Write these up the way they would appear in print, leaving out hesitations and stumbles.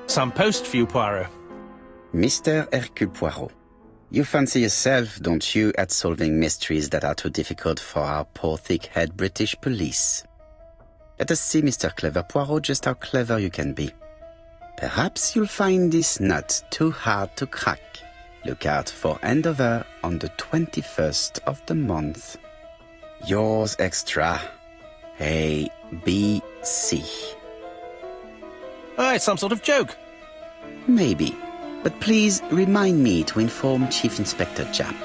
Some post for you, Poirot. Mr. Hercule Poirot, you fancy yourself, don't you, at solving mysteries that are too difficult for our poor thick-head British police. Let us see, Mr. Clever Poirot, just how clever you can be. Perhaps you'll find this nut too hard to crack. Look out for handover on the 21st of the month. Yours extra, A, B, C. Oh, it's some sort of joke. Maybe, but please remind me to inform Chief Inspector Japp.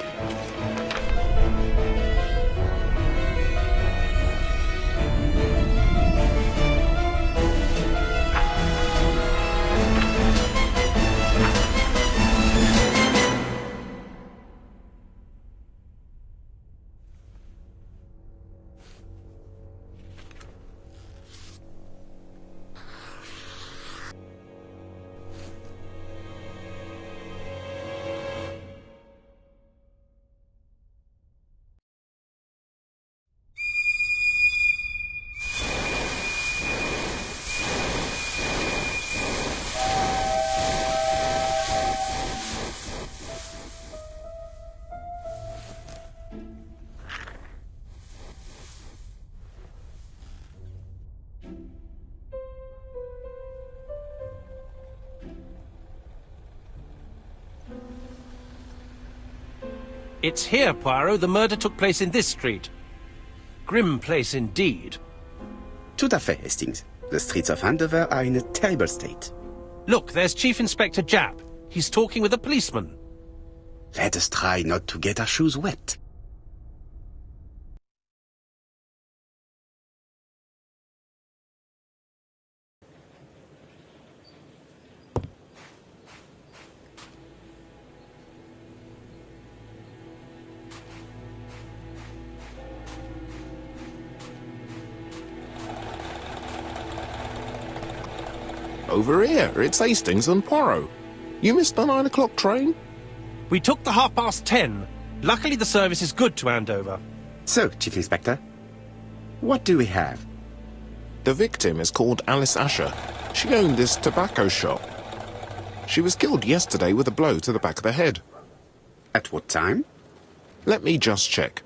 It's here, Poirot. The murder took place in this street. Grim place indeed. Tout à fait, Hastings. The streets of Andover are in a terrible state. Look, there's Chief Inspector Japp. He's talking with a policeman. Let us try not to get our shoes wet. Over here, it's Hastings and Poirot. You missed the 9 o'clock train? We took the 10:30. Luckily the service is good to Andover. So, Chief Inspector, what do we have? The victim is called Alice Asher. She owned this tobacco shop. She was killed yesterday with a blow to the back of the head. At what time? Let me just check.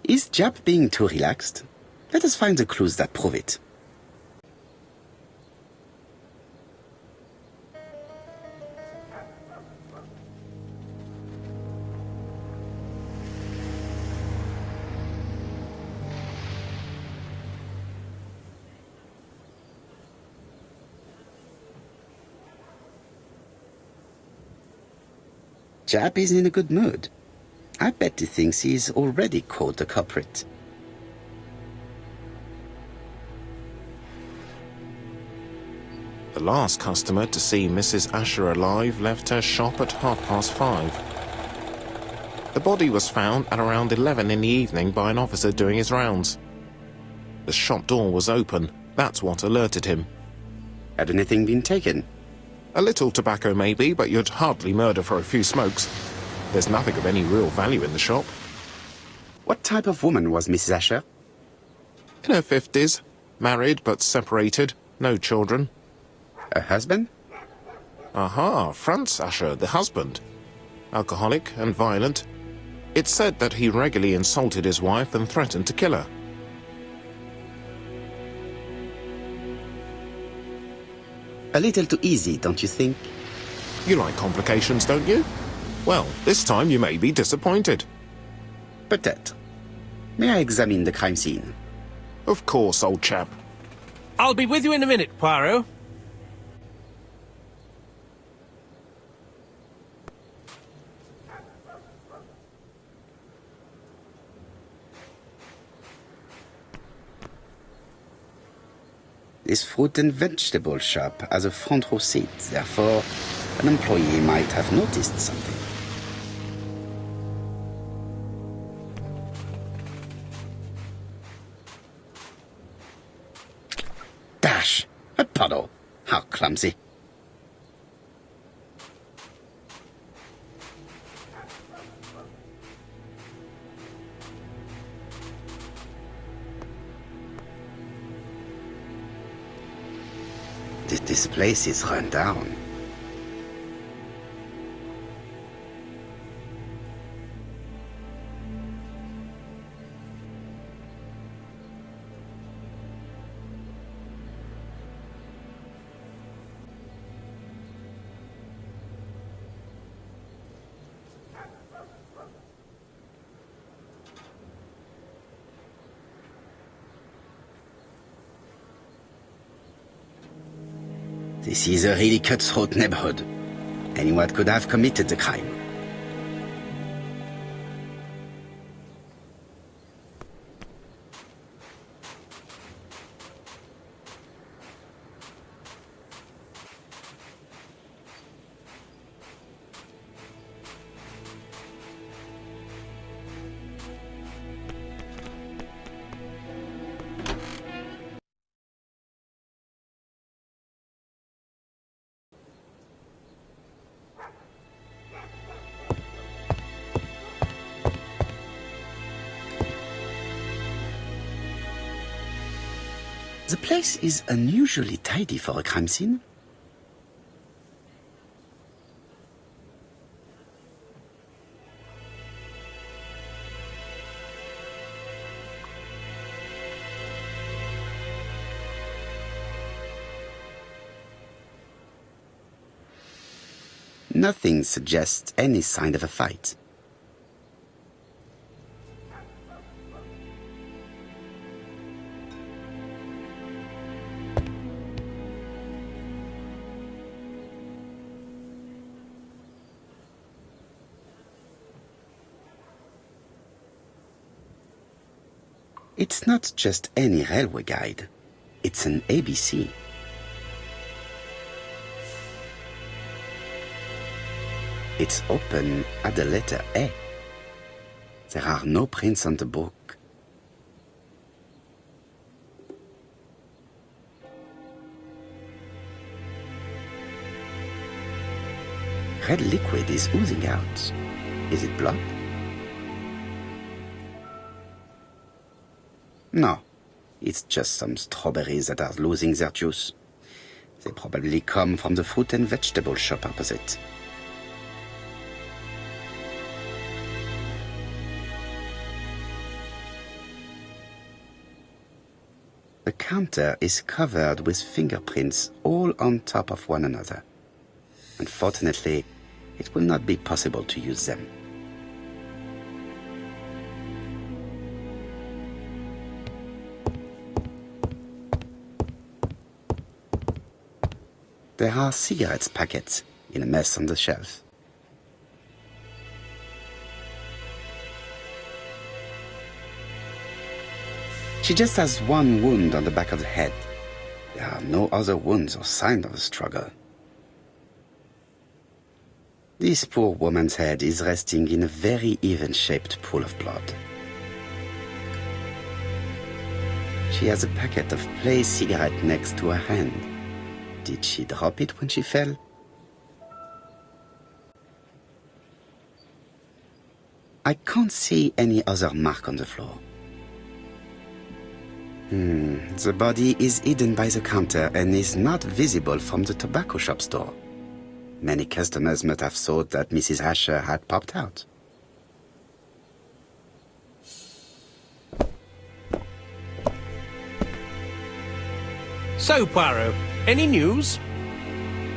Is Japp being too relaxed? Let us find the clues that prove it. Japp is in a good mood. I bet he thinks he's already caught the culprit. The last customer to see Mrs. Asher alive left her shop at 5:30. The body was found at around 11 in the evening by an officer doing his rounds. The shop door was open. That's what alerted him. Had anything been taken? A little tobacco maybe, but you'd hardly murder for a few smokes. There's nothing of any real value in the shop. What type of woman was Mrs. Asher? In her 50s, married but separated, no children. Her husband? Aha, Franz Asher, the husband. Alcoholic and violent. It's said that he regularly insulted his wife and threatened to kill her. A little too easy, don't you think? You like complications, don't you? Well, this time you may be disappointed. Peut-être. May I examine the crime scene? Of course, old chap. I'll be with you in a minute, Poirot. This fruit and vegetable shop has a front row seat, therefore an employee might have noticed something. Dash! A puddle! How clumsy! This place is run down. This is a really cutthroat neighborhood. Anyone could have committed the crime. The place is unusually tidy for a crime scene. Nothing suggests any sign of a fight. It's not just any railway guide. It's an ABC. It's open at the letter A. There are no prints on the book. Red liquid is oozing out. Is it blood? No, it's just some strawberries that are losing their juice. They probably come from the fruit and vegetable shop opposite. The counter is covered with fingerprints all on top of one another. Unfortunately, it will not be possible to use them. There are cigarettes packets in a mess on the shelf. She just has one wound on the back of the head. There are no other wounds or signs of a struggle. This poor woman's head is resting in a very even-shaped pool of blood. She has a packet of play cigarette next to her hand. Did she drop it when she fell? I can't see any other mark on the floor. The body is hidden by the counter and is not visible from the tobacco shop door. Many customers must have thought that Mrs. Asher had popped out. So, Poirot, any news?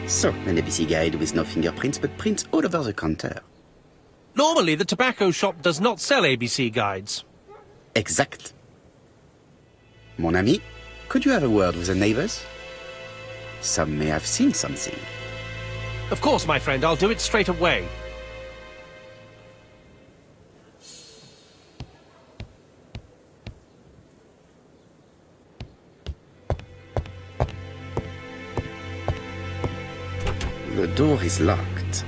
So, an ABC guide with no fingerprints but prints all over the counter. Normally, the tobacco shop does not sell ABC guides. Exact. Mon ami, could you have a word with the neighbors? Some may have seen something. Of course, my friend, I'll do it straight away. door is locked.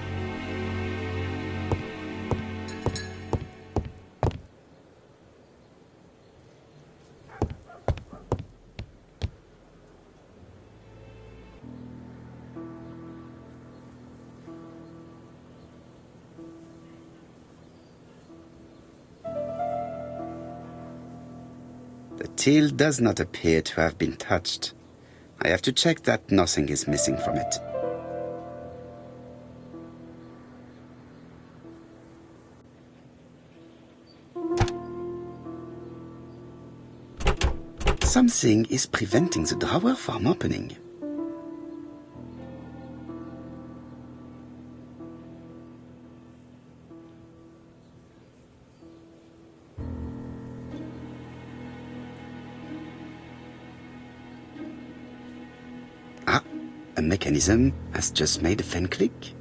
The till does not appear to have been touched. I have to check that nothing is missing from it. Something is preventing the drawer from opening. Ah, a mechanism has just made a fan click.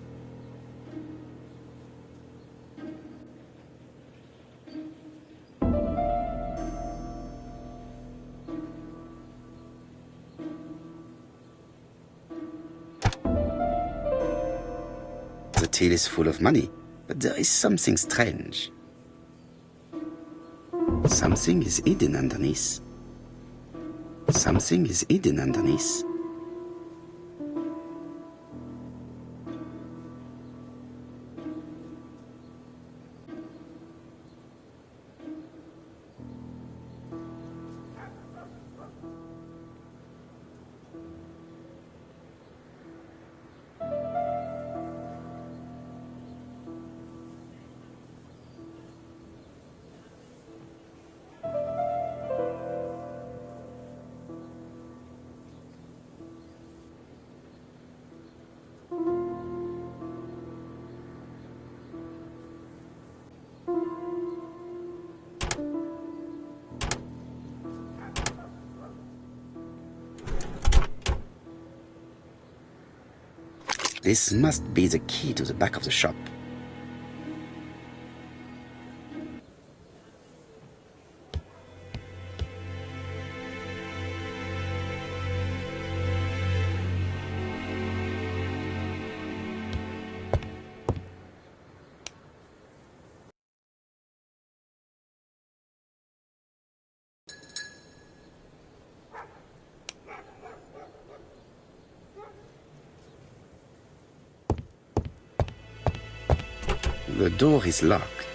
The till is full of money, but there is something strange. Something is hidden underneath. Something is hidden underneath. This must be the key to the back of the shop. The door is locked.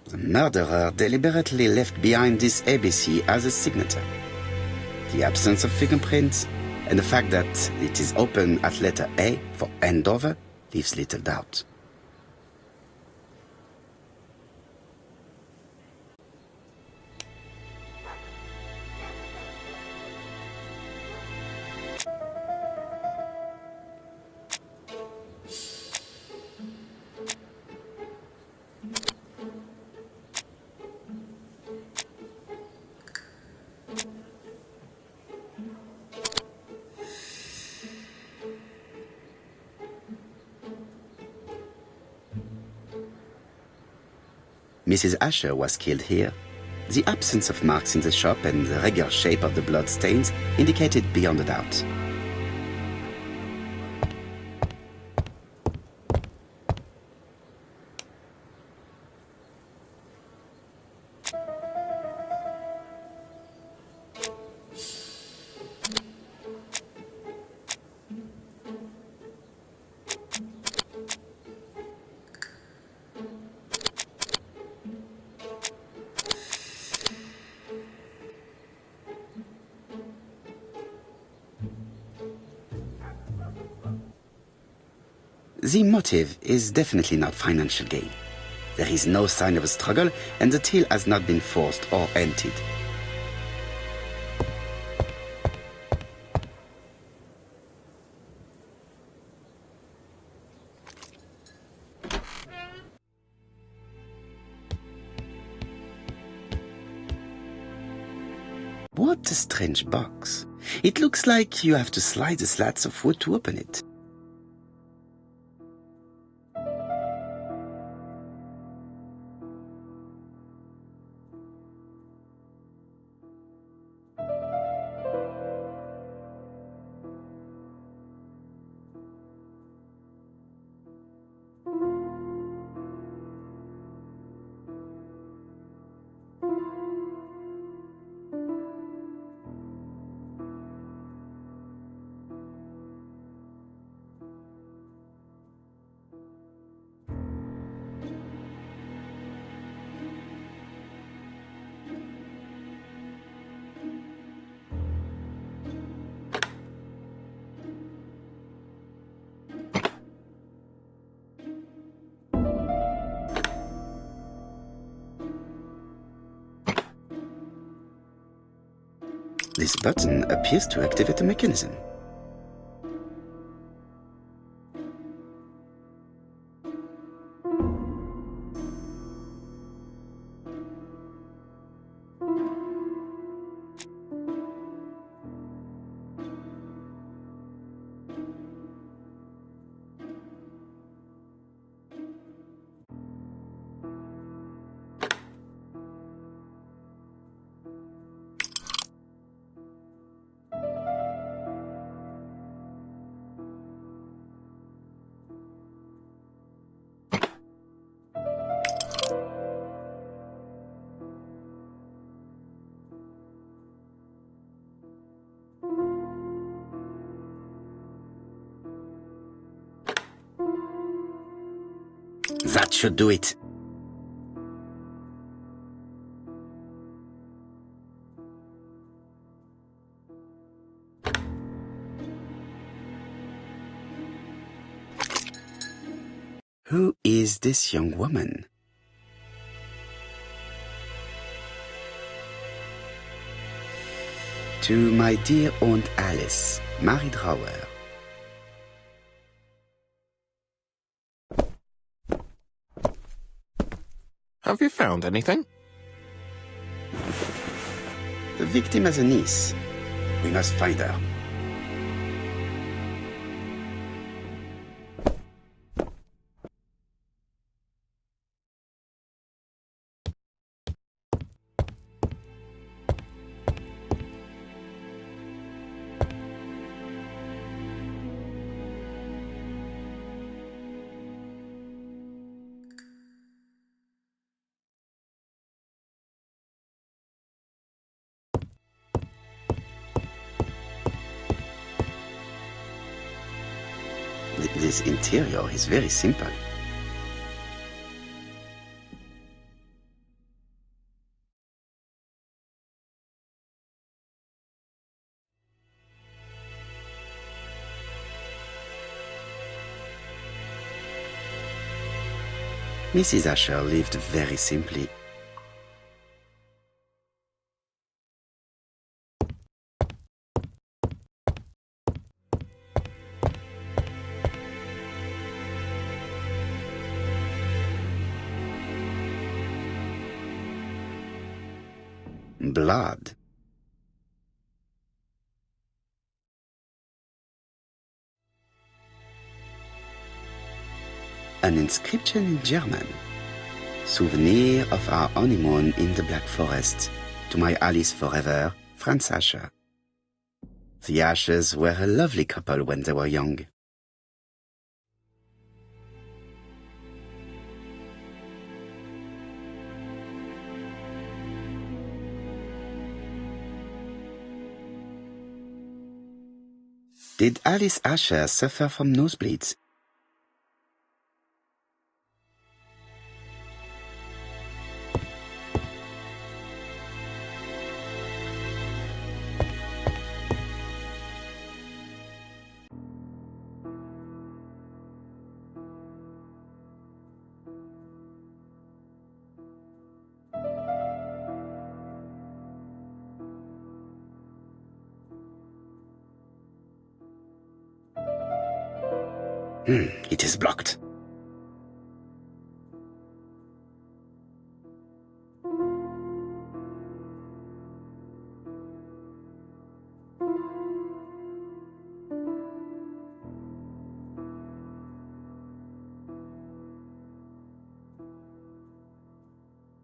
The murderer deliberately left behind this ABC as a signature. The absence of fingerprints and the fact that it is open at letter A for Andover leaves little doubt. Mrs. Asher was killed here. The absence of marks in the shop and the regular shape of the blood stains indicated beyond a doubt. The motive is definitely not financial gain. There is no sign of a struggle, and the till has not been forced or emptied. What a strange box. It looks like you have to slide the slats of wood to open it. This button appears to activate the mechanism. That should do it. Who is this young woman? To my dear Aunt Alice, Mary Drower. Have you found anything? The victim has a niece. We must find her. This interior is very simple. Mrs. Asher lived very simply. Blood. An inscription in German. Souvenir of our honeymoon in the Black Forest. To my Alice forever, Franz Asher. The Ashers were a lovely couple when they were young. Did Alice Asher suffer from nosebleeds? It is blocked.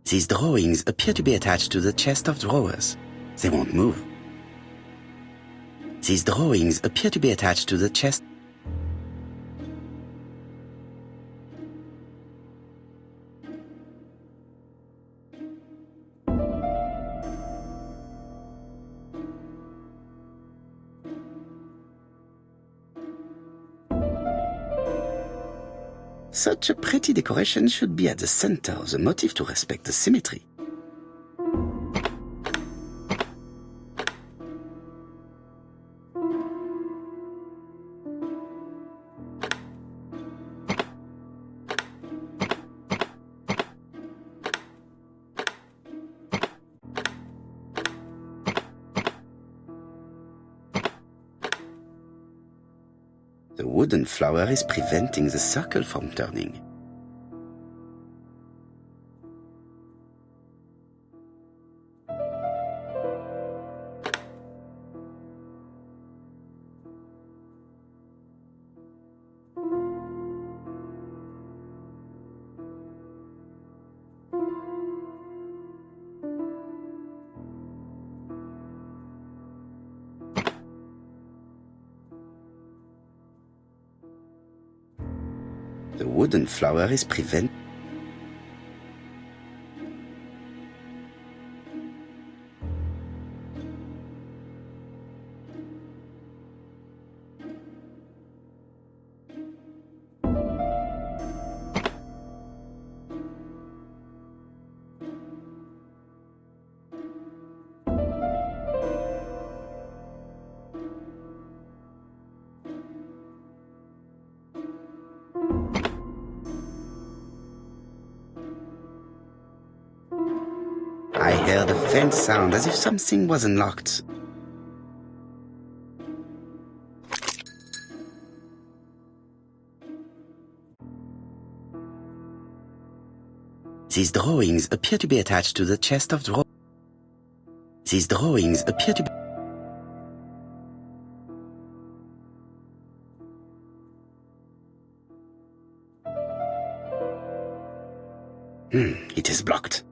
These drawings appear to be attached to the chest of drawers. They won't move. These drawings appear to be attached to the chest. Such a pretty decoration should be at the center of the motif to respect the symmetry. The wooden flower is preventing the circle from turning. The wooden flower is prevent. I heard a faint sound as if something was unlocked. These drawings appear to be attached to the chest of drawers. These drawings appear to be... It is blocked.